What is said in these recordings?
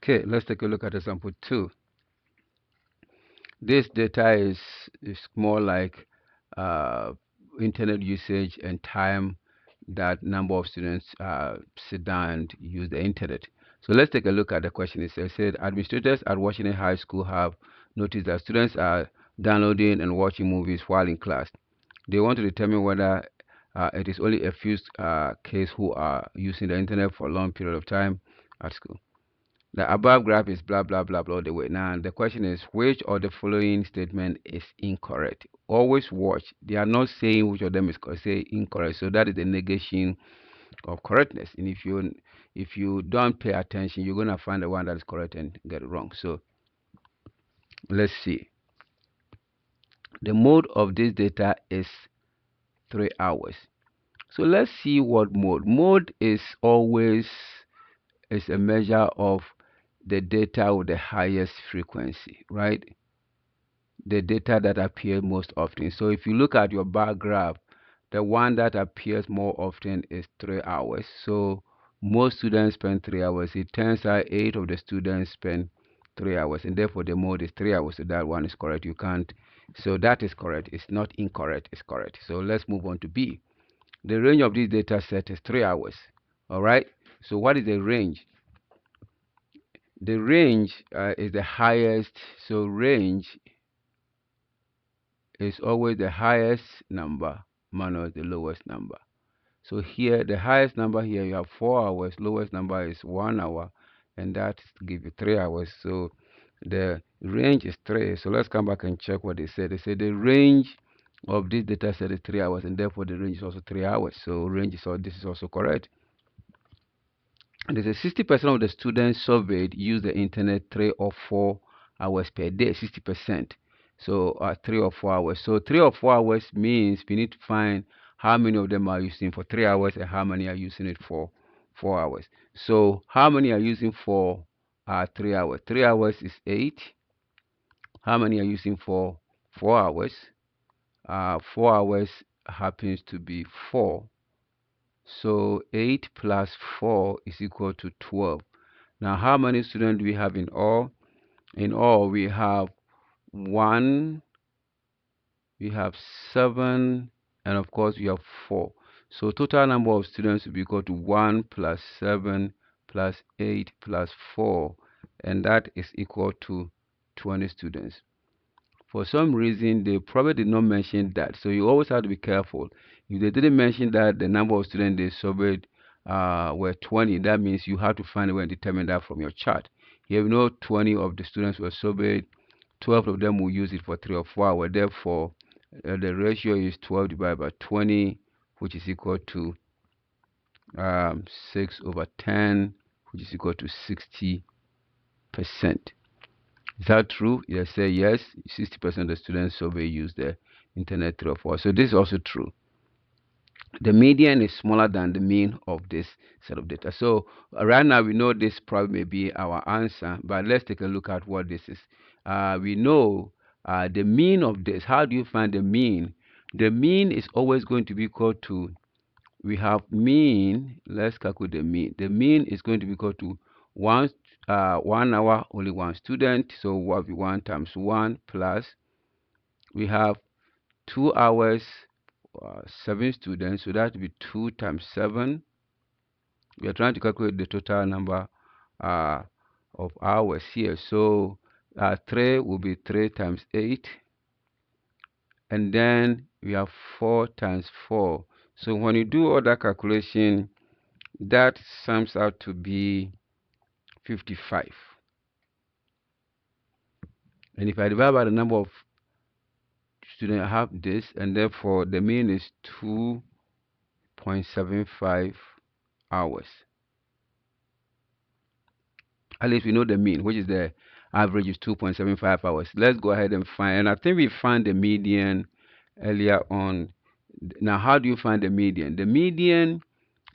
Okay, let's take a look at example 2. This data is more like internet usage and time that number of students sit down and use the internet. So let's take a look at the question. It said administrators at Washington High School have noticed that students are downloading and watching movies while in class. They want to determine whether it is only a few kids who are using the internet for a long period of time at school. The above graph is blah blah blah blah the way. Now the question is, which of the following statement is incorrect? Always watch. They are not saying which of them is correct. Say incorrect. So that is the negation of correctness. And if you don't pay attention, you're gonna find the one that is correct and get it wrong. So let's see. The mode of this data is 3 hours. So let's see what mode. Mode is always a measure of the data with the highest frequency, right? The data that appears most often. So if you look at your bar graph, the one that appears more often is 3 hours. So most students spend 3 hours. It turns out 8 of the students spend 3 hours, and therefore the mode is 3 hours. So that one is correct. You can't. So that is correct. It's not incorrect. It's correct. So let's move on to B. The range of this data set is 3 hours. All right. So what is the range? The range is the highest. So range is always the highest number minus the lowest number. So here, the highest number here, you have 4 hours. Lowest number is 1 hour, and that gives you 3 hours. So the range is 3. So let's come back and check what they said. They said the range of this data set is 3 hours, and therefore the range is also 3 hours. So range is this is also correct. And there's a 60% of the students surveyed use the internet 3 or 4 hours per day. 60%. So 3 or 4 hours. So 3 or 4 hours means we need to find how many of them are using for 3 hours and how many are using it for 4 hours. So how many are using for 3 hours? 3 hours is 8. How many are using for 4 hours? 4 hours happens to be 4. So 8 plus 4 is equal to 12. Now, how many students do we have in all? In all, we have 1, we have 7, and of course, we have 4. So total number of students will be equal to 1 plus 7 plus 8 plus 4, and that is equal to 20 students. For some reason, they probably did not mention that. So you always have to be careful. If they didn't mention that the number of students they surveyed were 20, that means you have to find a way and determine that from your chart. Here we know 20 of the students were surveyed. 12 of them will use it for 3 or 4 hours. Therefore, the ratio is 12 divided by 20, which is equal to 6 over 10, which is equal to 60%. Is that true? They say yes. 60% of the students survey use the internet 3 or 4. So this is also true. The median is smaller than the mean of this set of data. So right now we know this probably may be our answer, but let's take a look at what this is. We know the mean of this. How do you find the mean? The mean is always going to be equal to, we have mean, let's calculate the mean. The mean is going to be equal to 1 hour, only 1 student. So what we want times 1 plus, we have 2 hours, 7 students. So that will be 2 times 7. We are trying to calculate the total number of hours here. So 3 will be 3 times 8. And then we have 4 times 4. So when you do all that calculation, that sums out to be 55. And if I divide by the number of students, I have this, and therefore the mean is 2.75 hours. At least we know the mean, which is the average is 2.75 hours. Let's go ahead and find, and I think we found the median earlier on. Now, how do you find the median? The median,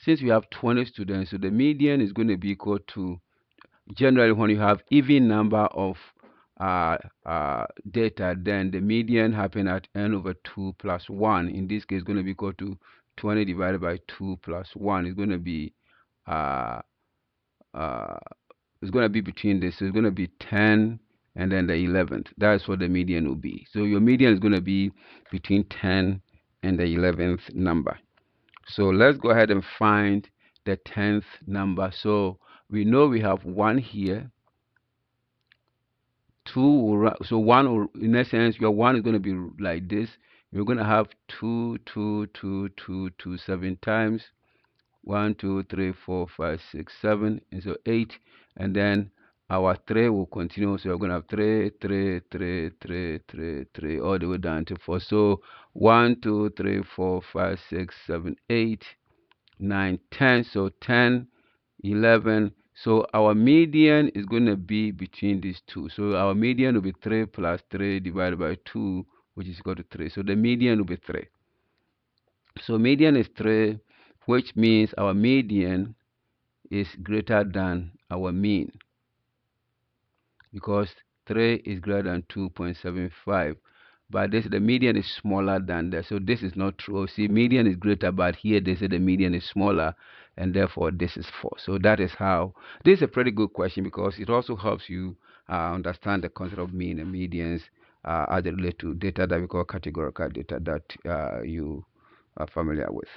since we have 20 students, so the median is going to be equal to, generally when you have even number of data, then the median happen at n over 2 plus 1. In this case, it's going to be equal to 20 divided by 2 plus 1. It's going to be is going to be between this. So it's going to be 10 and then the 11th. That's what the median will be. So your median is going to be between 10 and the 11th number. So let's go ahead and find the 10th number. So we know we have 1 here, 2, so 1, in essence, your 1 is going to be like this. You're going to have 2, 2, 2, 2, 2, 7 times. 1, 2, 3, 4, 5, 6, 7, and so 8, and then our 3 will continue. So we're going to have 3, 3, 3, 3, 3, 3, all the way down to 4. So 1, 2, 3, 4, 5, 6, 7, 8, 9, 10. So 10, 11. So our median is going to be between these two. So our median will be 3 plus 3 divided by 2, which is equal to 3. So the median will be 3. So median is 3, which means our median is greater than our mean, because 3 is greater than 2.75. But this, the median is smaller than that. So this is not true. See, median is greater, but here they say the median is smaller, and therefore this is 4. So that is how, this is a pretty good question, because it also helps you understand the concept of mean and medians as they relate to data that we call categorical data that you are familiar with.